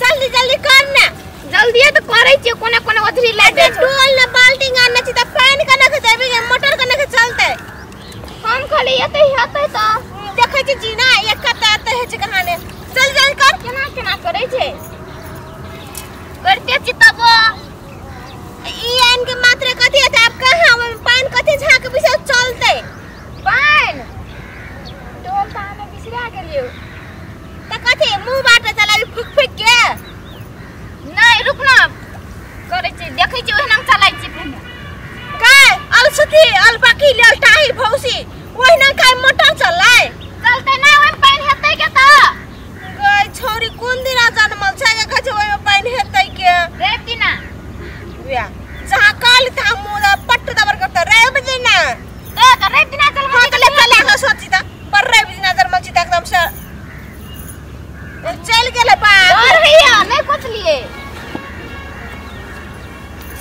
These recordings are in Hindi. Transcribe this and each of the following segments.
जल्दी जल्दी कर ना जल्दी तो करे छी कोने कोने ओथरी लागे डोल ना बाल्टी आने छी त पानी कने के देबे मोटर कने के चलते हम खाली एते हेते त देखे छी जी ना एक कता एते है छ कहाने जल्दी जल्दी कर केना केना करे छे करते छी तब ई आन के मात्र कथि है आप कहां पानी कथि झाक बिसे चलते पानी डोल ताने बिसरा गेलियो त कथि मुंह बाटे चलाबी फुक फुक के नहीं रुकना करे छी देखै छी ओहना चलाइ छी पहिले काय अलसती अलबाकी ललटाही भौसी ओहना काय मोटर चलाय चलते नै ओइ पानी हेतै के त गय छोरी कोन दिना जन्मल छै के कछ ओइ पानी हेतै के रेब दिना या जहां काल था मुदा पट्ट दबर करता रेब दिना त रेब दिना चल हां चले चले हो सोची त पर रेब दिना जन्मल छी त एकदम से चल गेले बा और भैया नहीं पूछ लिए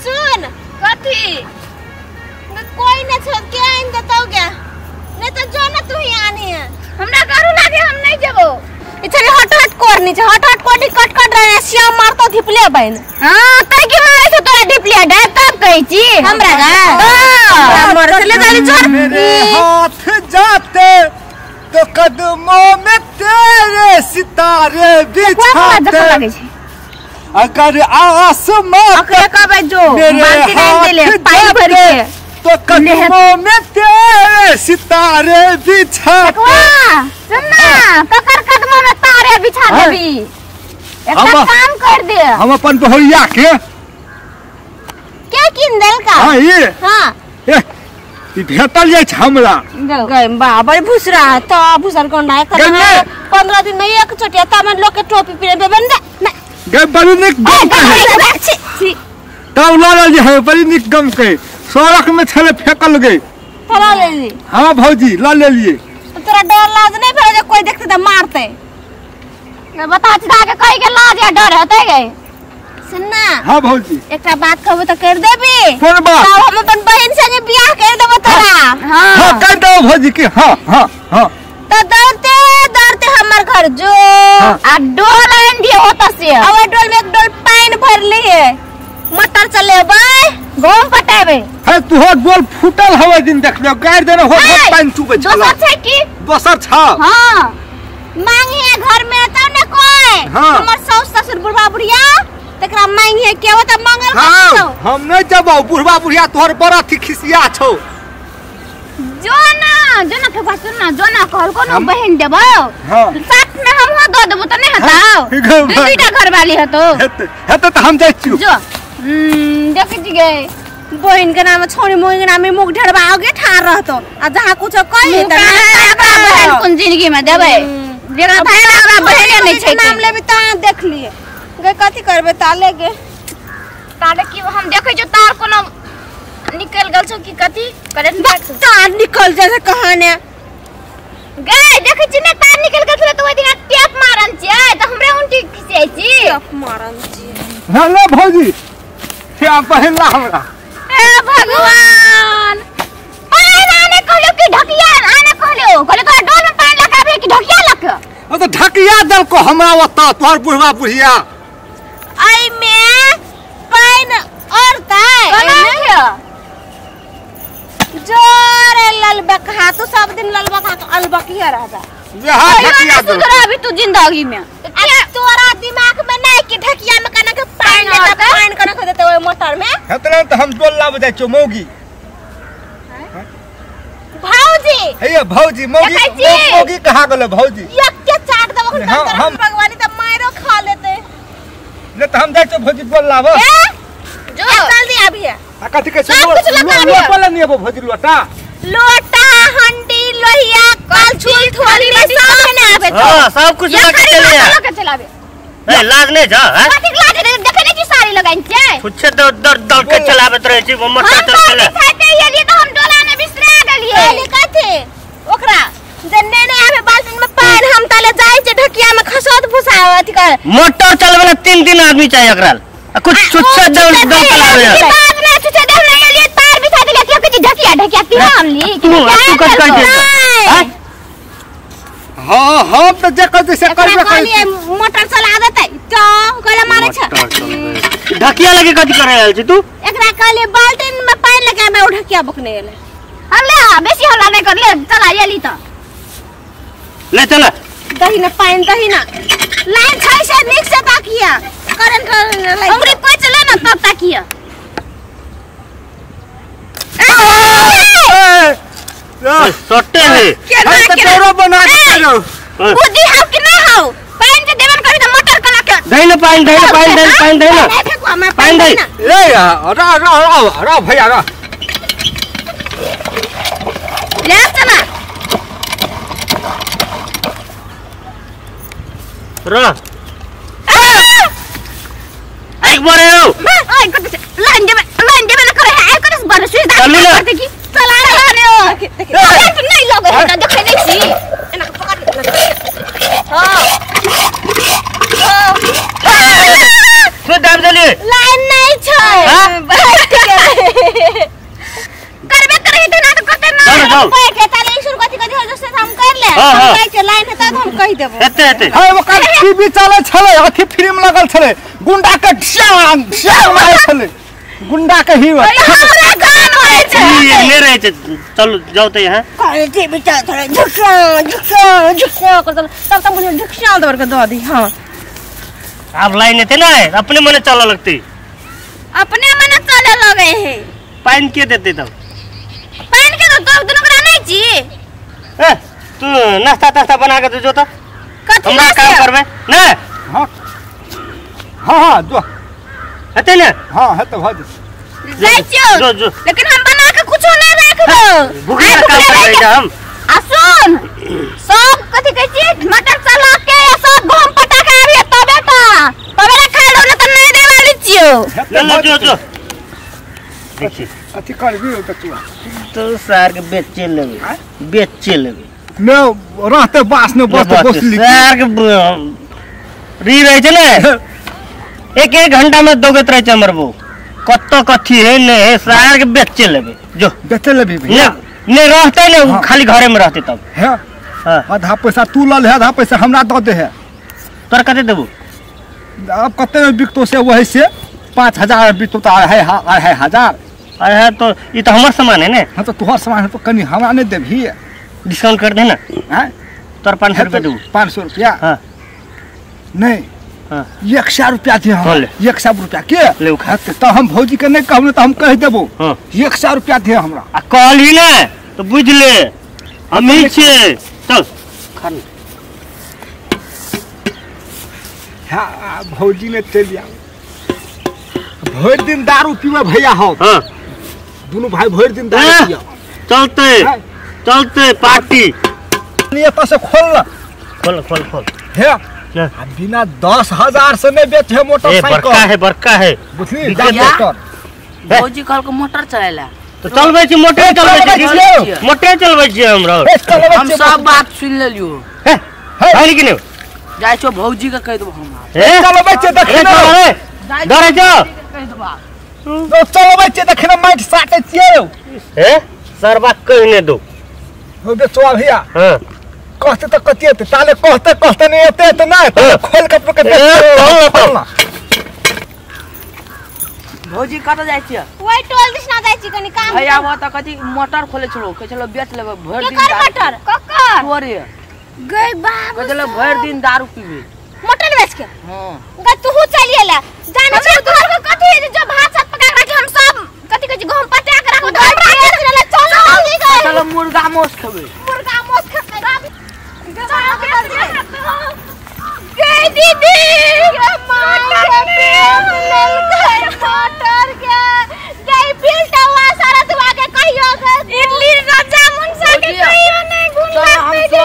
सुन कथी कोई न छोड़ के आइन देतो क्या नहीं तो जो ना तू ही आनी है हमरा करू लागे हम नहीं जेबो इछरे हट हट करनी छ हट हट कोडी कट कट रहे सिया मारतो धिपले बहन हां कह के मारे छ तोरा धिपले डा तब कहि छी हमरा गा हमर चले जाली छोड़ मेरे हाथ जाते तो कदमों में तेरे सितारे बिछाते अगर आसमां कबे जो बाल्टी नहीं देले पानी भर के तो कदमों में तेरे सितारे बिछाते सुनना ककर कदमों में तारे बिछा देबी एक काम कर दे हम अपन बहुरिया के क्या किंदल का हां ये हां ई भेटल जाय छ हमरा गए बाबा भूसरा त भूसर कोन ना 15 दिन में एक चटिया तमन लोग के टोपी पहने बंद गए बड़ी निक गम के तब लाल जे है बड़ी निक गम के सड़क में छले फेकल गई थला ले ली हां भौजी ला ले लिए तोरा डर लाज नहीं भरे जे कोई देखते त मारते बता चिदा के कहि के लाज या डर होते गए सुनना हां भौजी एकटा बात कहबो त कर देबी कोन बात हम अपन बहन संगे बियाह कर देबो तोरा हां कर दो भौजी के हां हां हां तो डरते डरते हमर घर जो आ डोल आन दिए होता से अब डोल में एक डोल पानी भर लिए मोटर चलेबे गम पटाबे है तू हो डोल फूटल हवे दिन देख ले गाड़ देना हो पानी चुबे छला दोसर छै की दोसर छ हां मांगिए घर में त न कोई हमर सास ससुर बुढ़वा बुढ़िया तकरा मांगिए के हो त मंगल हां हम नहीं जबो बुढ़वा बुढ़िया तोहर बड़ा थी खिसिया छौ जोना जोना के बात सुनना जोना कहल कोनो बहन देबो साथ में हम हो दो देबो त नहीं हटाओ दुईटा घर वाली हतो हेते त हम जाय छी जो देख जी गए बहन के नाम छोरी मोई के नाम में मुख ढड़बा आगे ठार रहतो आ जहां कुछ कहि त बहन कोन जिंदगी में देबे जेकरा भाई हमरा बहन नहीं छै नाम लेबे त देख लिए गे कथि करबे ताले गे ताले की हम देखे जो तार कोनो निकल गल छ की कथि करे तार निकल जैसे कहाने गे देखे छी ने तार निकल गल छ त ओइ दिन टेप मारन छी त हमरे उंटी खिसियै छी टेप मारन छी हेलो भौजी क्या पहला हमरा ए भगवान आने कहलो कि ढकिया आने कहलो कहलो तो डोल में पानी लगाबे कि ढकिया लक ओ तो ढकिया दल को हमरा ओता तोहर बुढ़वा बुढ़िया आई में पानी औरता जोरे ललबका तू सब दिन ललबका तो अलबकिया रहता यहां ढकिया दल अभी तू जिंदगी में तोरा दिमाग में नहीं कि ढकिया में कना के पानी कना के देते ओए मोटर में हेतले त हम डोल लाब जाय छौ मौगी भौजी हे भौजी मौगी कहां गेले भौजी एक के चाट देबो हम भगवानी त मारो खा लेते ले त हम जाय छौ भौजी डोल लाब जो जल्दी आबिए आ कथि के लोटा नहीं आबो भौजी लोटा हंडी लोहिया कल छुल थोड़ी में सब ने आबे हां सब कुछ लगा के चलाबे ए लाज नहीं जा हैं कथि लाज देखे नहीं छी साड़ी लगाइन छै कुछ दौड़ के चलाबे रहे छी मोटर चले खाते ये लिए तो हम डोला ने बिसरा गेलिए ले कथि ओकरा जन्ने ने आबे बाल्टी में पानी हम तले जाय छै ढकिया में खसोत भुसा अथि कर मोटर चलबे 3 आदमी चाहिए एकरा कुछ छुच्छे दौड़ चलाबे बाद में छुच्छे दौड़ ले लिए तार बिछा दिले कि ढकिया की नाम ली तू कर हां हम तो जे कहते से करबे कहलिए मोटर चला देते तो कहले मारे छ ढकिया लगे कथि करे आयल छी तू एकरा कहलिए बाल्टीन में पानी लगा मैं ढकिया बकने ले हल्ला बेसी हल्ला नहीं कर ले चला येली तो ले चला दही ना पानी दही ना लाइन छै से निक से ताकिया करंट लाइन हमरे कोई चले ना तब ताकिया सट्टे है तो तेरो बना के लो बुद्धि हाउ कि ना हाउ पानी के देवन करी तो मोटर कला के दही ना पानी दही ना पानी दही ए रा भैया रा ले चला रा एक बार आओ ओए कत लाइन देवे ना करे है कत बन स्विच चलू ना करते की चला रहा हो करंट नहीं लगे है देखे नहीं छी एना पकड़ हां तो दाब जली लाइन नहीं छै करबे करे त ना तो कते ना पाए के ताले ईश्वर कथि कथि हो जसे हम कर ले हम कह के लाइन है त हम कह देबो हेते है वो का टीवी चले छले अथी फिल्म लगल छले गुंडा के श्याम मारे छले गुंडा के ही हमरा गान होय छै ये ले रहे थे चलो जाओ तो यहां काहे टीवी चल थोड़ा झुकसा कर तब मुझे झुकसा दौड़ के दो दी हां आप लाइन थे ना अपने मने चला लगती अपने मन चले लगे है पानी के देते तब पानी के तो दोनों करा नहीं छी ए तू नाश्ता तास्ता बना के जो तो कथि हमरा काम करबे ना हां हां जो हेते ना हां है तो भज जाई छियो जो लेकिन हम बना के कुछ नहीं रखबो भूखे काम कर रहे हम आ सुन सब कथि कहै छी मटर चला के सब गहूं पटा के आबी तबे खाइ लो न त नहीं दे वाली छियो जो देखिए अथी करबी तो तू तो सार के बेचे लेबे मैं रहते बास ने बस बसली सार के री रहे छै ना एक घंटा में दोगत रहे छै हमर बो कत्तो कथी है ने सार के बेचे लेबे जो बेचे लेबी भैया ने रहते ने हाँ। खाली घरे में रहते तब है हां आधा पैसा तू ल ले आधा पैसा हमरा द दे है तोर कते देबो अब कते में बिकतो से वही से 5000 बिकतो तो है 2500 अरे है तो ये तो हमार सामान है ना हां तो तुहर सामान है तो कनी हमरा नहीं देबी डिस्काउंट कर देना हैं तोर 500 रुपया देबो 500 रुपया हां नहीं हां 100 रुपया दे हम ले। 100 रुपया के ले उखा। तो हम भौजी के नहीं कहब तो हम कह देबो हां 100 रुपया दे हमरा आ कहली ना तो बुझ ले हम ही छे चल खान हाँ भौजी ने चलिया भर दिन दारू पीवे भैया हो हां दोनों भाई भर दिन दारू पिया चलते पार्टी ये तो से खोल खोल है क्या? बिना 10,000 से नहीं बेचे ए मोटरसाइकिल बड़का है बुझली क्या? भौजी कल को मोटर चलाएला तो चलबै छी मोटर चलबै छी हमरा हम सब बात सुन लेलियो है कि नहीं जाय छो भौजी के कह देबो हम चलो बच्चे देखिन डरे जो कह देबा चलो बच्चे देखिन माइट साटे छियो ए सरबा कहने दो हो बेचवा भैया हां कहते तो कतिए ताले कहते नहीं आते तो ना खोल के पकड़ खोलना भौजी कत जाय छिय ओइ टोल दिसना जाय छी कनी काम भैया वो त कथि मोटर खोले छलो कह चलो बेच लेबे भर दिन कर मटर ककर तोरे गई बाबू कह चलो भर दिन दारू पीबे मटन बेच के हां गा तू चलिएला जाने छ तोहर को कथि जो भात साथ पका के हम सब कथि कथि गहूं पटा के रखो चलो चलो मुर्गा मोस खेबे मुर्गा मोस खा गई दीदी मटर के गई फिल्टवा सारा दुआ के कहियो इडली जामुन सा के कहियो नहीं गुण लगते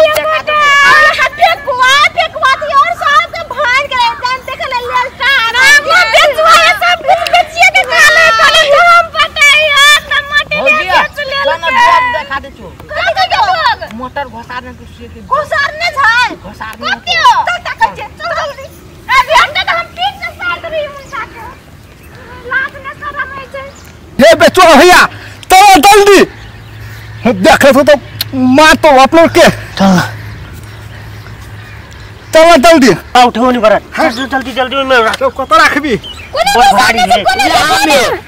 फेकुआ थी और सब के भान के जान देख ले स्टार बेचवा सब बेचिए के खा ले पहले हम पटाइयो टमाटर के बेच ले चल देखा दे छो कथि मोटर घोसारने के से के घोसारने छै घोसारने कतियो चल तक चल जल्दी अभी हमने तो हम पीट से साथ रही हूं साथ लात ने सारा में छै ये बेचो भैया तो जल्दी देखे तो मार तो आप लोग के चल चलो जल्दी उठो नहीं बरत जल्दी जल्दी में तो कत राखबी बहुत भारी है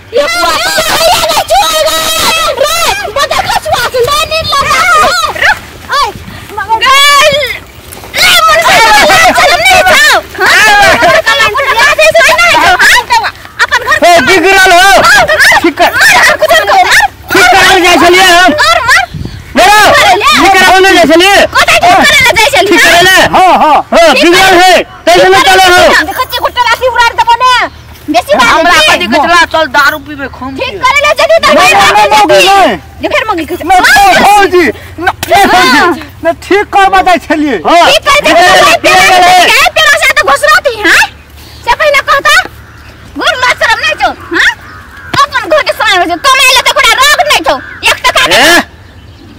बिगड़ल हो ठीक कर जाए चलिए हम मेरा ठीक होने जाए चलिए ठीक करे हां हां बिगड़ल है टेंशन में चलो हो कच्चे गुट्टा राशि उड़ार दबो ने बेसी बात हमरा कदी के चला चल दारू पीबे खून ठीक करे ले जदी त देखेर मगी के भौजी न ठीक करबा जाय छलिए ठीक कर दे तेरा से तो घुसराती हां से पहले कहता गुर मार शरम नहीं छौ हां अपन घर के सामने हो कमाई ले त कोना रोग नहीं छौ एक टका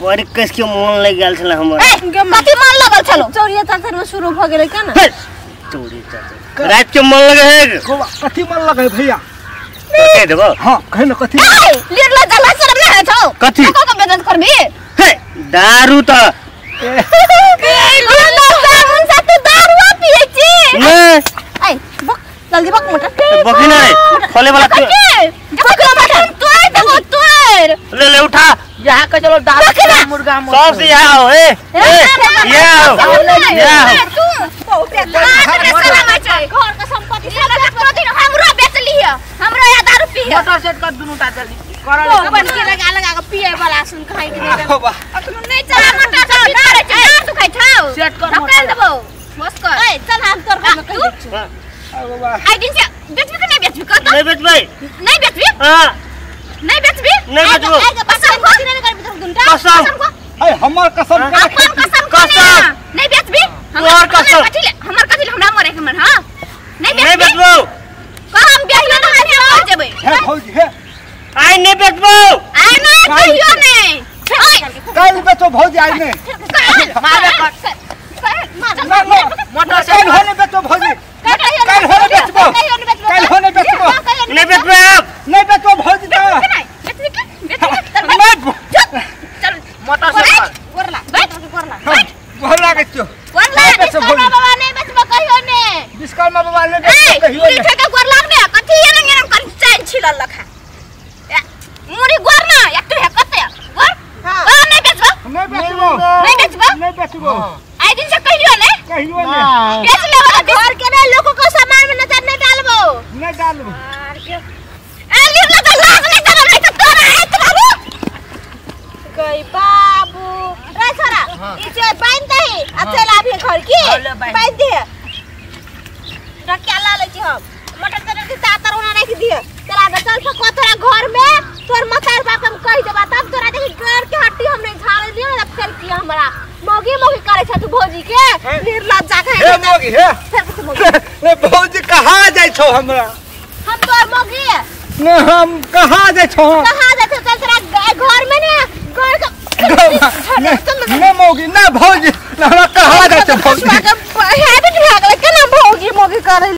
बड़ी कस के मन लग गेल छला हमर कथि मन लगल छलो चोरिया चाचर में शुरू भ गेलै का ना चोरी चाचर रात के मन लगे है कथि मन लगे भैया कह देबो हां कह न कथि लीरला जला शरम नहीं छौ कथि को बेजत करबी हे दारू त लीरला साबुन से तू दारू पिए छी नहीं ए बक जल्दी बक मोटा बकी नहीं खोले वाला तू ले ले उठा यहाँ के चलो दारू मुर्गा सब से यहाँ हो यहाँ घर का संपत्ति हमरा बेच लिया हमरा या दारू पिए मोटर सेट कर दुनु ता जल्दी कर बन के लगा लगा के पिए वाला सुन खाई के नहीं नहीं चला मोटा सा दारू तू खाई थाओ सेट कर ढकेल देबो बस कर ए चल हम तोर काम कर आई दिन से बेचबी कि नहीं बेचबी कर नहीं बेच भाई नहीं बेचबी हां नहीं बेचबी नहीं बेचबो कसम को नहीं कर कसम ए हमर कसम अपन कसम नहीं बेचबी तोर कसम हमर कथि हमरा मरे के मन हां नहीं बेचबो हम बेचना ना आज हो जेबे हे भौजी हे आई नहीं बेचबो आई नहीं कहियो नहीं काल बेचो भौजी आई नहीं मारे मोटर से होने बेचो भौजी काल होने बेचबो काल होने बेचबो नहीं बेचबो नहीं बेचो भौजी दा चल मोटर सेट कर करला बोल लागे छो करला बिस्कुट बाबा नहीं बेचबो कहियो नहीं बिस्कुट बाबा ले बेचो कहियो मुरी ठेका गोर लागने कथि ये नहीं कर चाइन छिलल लखा मुरी गोर ना एक तो है कते गोर हां नहीं बेचबो नहीं बेचबो नहीं बेचबो आई दिन से कहियो नहीं बेच ले वाला घर के ना लोगों को सामान में नजर नहीं डालबो नहीं डालबो ए लीरला तो लाग नहीं कर नहीं तो तोरा है बाबू गई बाबू रे छोरा इसे बांध दे अचला भी घर की बांध दे रखया ला ले छी हम मटर के तातर होना नहीं दिए चला चल से कोतरा घर में तोर मतार बाप हम कह देबा तब तोरा देखि घर के हड्डी हम नहीं झाड़ दियो ना फिर की हमरा मोगी करे छ तू भौजी के लीरला जाके हे मोगी हे रे भौजी कहां जाय छौ हमरा हम तोर मोगी न हम कहां जाय छौ कहां जाय छौ चल तेरा